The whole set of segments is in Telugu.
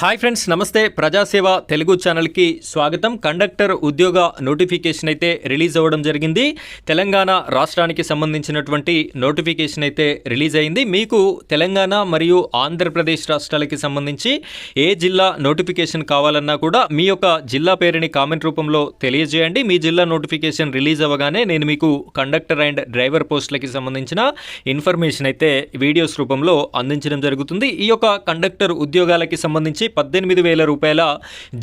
హాయ్ ఫ్రెండ్స్, నమస్తే. ప్రజాసేవ తెలుగు ఛానల్కి స్వాగతం. కండక్టర్ ఉద్యోగ నోటిఫికేషన్ అయితే రిలీజ్ అవ్వడం జరిగింది. తెలంగాణ రాష్ట్రానికి సంబంధించినటువంటి నోటిఫికేషన్ అయితే రిలీజ్ అయింది. మీకు తెలంగాణ మరియు ఆంధ్రప్రదేశ్ రాష్ట్రాలకి సంబంధించి ఏ జిల్లా నోటిఫికేషన్ కావాలన్నా కూడా మీ యొక్క జిల్లా పేరుని కామెంట్ రూపంలో తెలియజేయండి. మీ జిల్లా నోటిఫికేషన్ రిలీజ్ అవ్వగానే నేను మీకు కండక్టర్ అండ్ డ్రైవర్ పోస్టులకి సంబంధించిన ఇన్ఫర్మేషన్ అయితే వీడియోస్ రూపంలో అందించడం జరుగుతుంది. ఈ యొక్క కండక్టర్ ఉద్యోగాలకి సంబంధించి 18,000 రూపాయల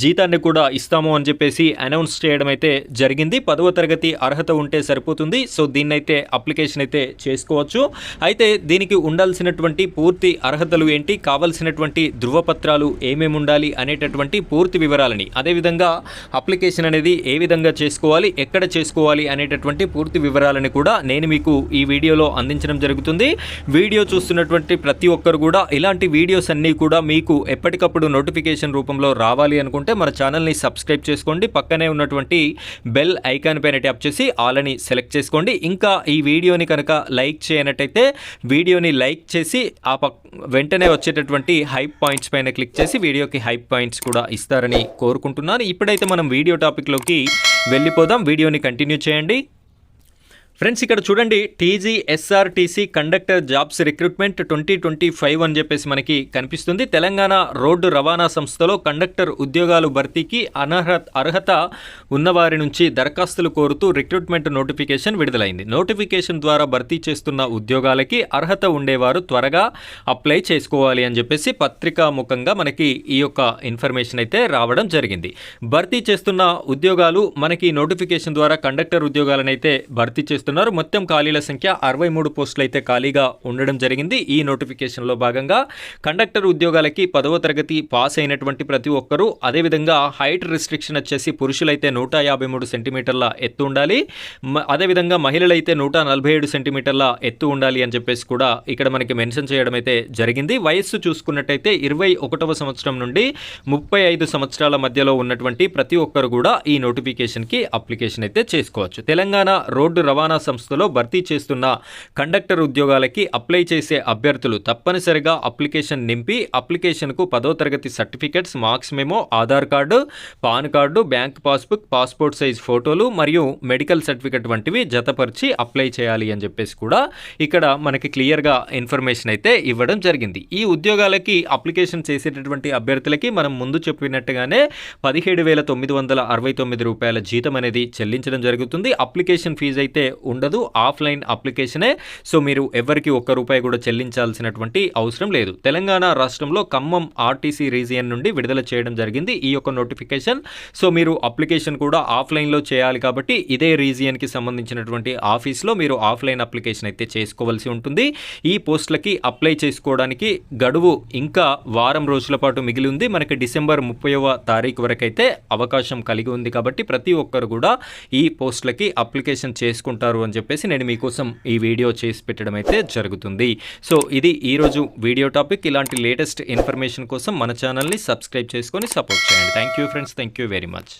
జీతాన్ని కూడా ఇస్తాము అని చెప్పేసి అనౌన్స్ చేయడం అయితే జరిగింది. 10వ తరగతి అర్హత ఉంటే సరిపోతుంది. సో దీన్నైతే అప్లికేషన్ అయితే చేసుకోవచ్చు. అయితే దీనికి ఉండాల్సినటువంటి పూర్తి అర్హతలు ఏంటి, కావాల్సినటువంటి ధృవపత్రాలు ఏమేమి ఉండాలి అనేటటువంటి పూర్తి వివరాలని, అదేవిధంగా అప్లికేషన్ అనేది ఏ విధంగా చేసుకోవాలి, ఎక్కడ చేసుకోవాలి అనేటటువంటి పూర్తి వివరాలని కూడా నేను మీకు ఈ వీడియోలో అందించడం జరుగుతుంది. వీడియో చూస్తున్నటువంటి ప్రతి ఒక్కరు కూడా ఇలాంటి వీడియోస్ అన్నీ కూడా మీకు ఎప్పటికప్పుడు నోటిఫికేషన్ రూపంలో రావాలి అనుకుంటే మన ఛానల్ని సబ్స్క్రైబ్ చేసుకోండి. పక్కనే ఉన్నటువంటి బెల్ ఐకాన్ పైన ట్యాప్ చేసి ఆల్ అని సెలెక్ట్ చేసుకోండి. ఇంకా ఈ వీడియోని కనుక లైక్ చేయనట్టయితే వీడియోని లైక్ చేసి వెంటనే వచ్చేటటువంటి హైప్ పాయింట్స్ పైన క్లిక్ చేసి వీడియోకి హైప్ పాయింట్స్ కూడా ఇస్తారని కోరుకుంటున్నాను. ఇప్పుడైతే మనం వీడియో టాపిక్లోకి వెళ్ళిపోదాం. వీడియోని కంటిన్యూ చేయండి. ఫ్రెండ్స్, ఇక్కడ చూడండి, టీజీఎస్ఆర్టీసీ కండక్టర్ జాబ్స్ రిక్రూట్మెంట్ 2025 అని చెప్పేసి మనకి కనిపిస్తుంది. తెలంగాణ రోడ్డు రవాణా సంస్థలో కండక్టర్ ఉద్యోగాలు భర్తీకి అర్హత ఉన్నవారి నుంచి దరఖాస్తులు కోరుతూ రిక్రూట్మెంట్ నోటిఫికేషన్ విడుదలైంది. నోటిఫికేషన్ ద్వారా భర్తీ చేస్తున్న ఉద్యోగాలకి అర్హత ఉండేవారు త్వరగా అప్లై చేసుకోవాలి అని చెప్పేసి పత్రికాముఖంగా మనకి ఈ యొక్క ఇన్ఫర్మేషన్ అయితే రావడం జరిగింది. భర్తీ చేస్తున్న ఉద్యోగాలు మనకి నోటిఫికేషన్ ద్వారా కండక్టర్ ఉద్యోగాలను అయితే భర్తీ చేస్తున్నారు. మొత్తం ఖాళీల సంఖ్య 63 పోస్టులు అయితే ఖాళీగా ఉండడం జరిగింది. ఈ నోటిఫికేషన్లో భాగంగా కండక్టర్ ఉద్యోగాలకి 10వ తరగతి పాస్ అయినటువంటి ప్రతి ఒక్కరూ, అదేవిధంగా హైట్ రిస్ట్రిక్షన్ వచ్చేసి పురుషులైతే 153 సెంటీమీటర్ల ఎత్తు ఉండాలి, అదేవిధంగా మహిళలైతే 147 సెంటీమీటర్ల ఎత్తు ఉండాలి అని చెప్పేసి కూడా ఇక్కడ మనకి మెన్షన్ చేయడం అయితే జరిగింది. వయస్సు చూసుకున్నట్టయితే 21వ సంవత్సరం నుండి 35 సంవత్సరాల మధ్యలో ఉన్నటువంటి ప్రతి ఒక్కరు కూడా ఈ నోటిఫికేషన్కి అప్లికేషన్ అయితే చేసుకోవచ్చు. తెలంగాణ రోడ్డు రవాణా సంస్థలో భర్తీ చేస్తున్న కండక్టర్ ఉద్యోగాలకి అప్లై చేసే అభ్యర్థులు తప్పనిసరిగా అప్లికేషన్ నింపి అప్లికేషన్కు 10వ తరగతి certificates, marks memo, Aadhaar card, pan card, bank passbook, passport size ఫోటోలు మరియు మెడికల్ సర్టిఫికెట్ వంటివి జతపరిచి అప్లై చేయాలి అని చెప్పేసి కూడా ఇక్కడ మనకి క్లియర్గా ఇన్ఫర్మేషన్ అయితే ఇవ్వడం జరిగింది. ఈ ఉద్యోగాలకి అప్లికేషన్ చేసేటటువంటి అభ్యర్థులకి మనం ముందు చెప్పినట్టుగానే 17,969 రూపాయల జీతం అనేది చెల్లించడం జరుగుతుంది. అప్లికేషన్ ఫీజు అయితే ఉండదు, ఆఫ్లైన్ అప్లికేషనే. సో మీరు ఎవరికి ₹1 కూడా చెల్లించాల్సినటువంటి అవసరం లేదు. తెలంగాణ రాష్ట్రంలో ఖమ్మం ఆర్టీసీ రీజియన్ నుండి విడుదల చేయడం జరిగింది ఈ యొక్క నోటిఫికేషన్. సో మీరు అప్లికేషన్ కూడా ఆఫ్లైన్లో చేయాలి కాబట్టి ఇదే రీజియన్కి సంబంధించినటువంటి ఆఫీస్లో మీరు ఆఫ్లైన్ అప్లికేషన్ అయితే చేసుకోవాల్సి ఉంటుంది. ఈ పోస్టులకి అప్లై చేసుకోవడానికి గడువు ఇంకా వారం రోజుల పాటు మిగిలి ఉంది. మనకి డిసెంబర్ 30వ తారీఖు వరకు అయితే అవకాశం కలిగి ఉంది. కాబట్టి ప్రతి ఒక్కరు కూడా ఈ పోస్టులకి అప్లికేషన్ చేసుకుంటారు అని చెప్పేసి నేను మీకోసం ఈ వీడియో చేసి పెట్టడం అయితే జరుగుతుంది. సో ఇది ఈరోజు వీడియో టాపిక్. ఇలాంటి లేటెస్ట్ ఇన్ఫర్మేషన్ కోసం మన ఛానల్ని సబ్స్క్రైబ్ చేసుకొని సపోర్ట్ చేయండి. Thank you friends, thank you very much.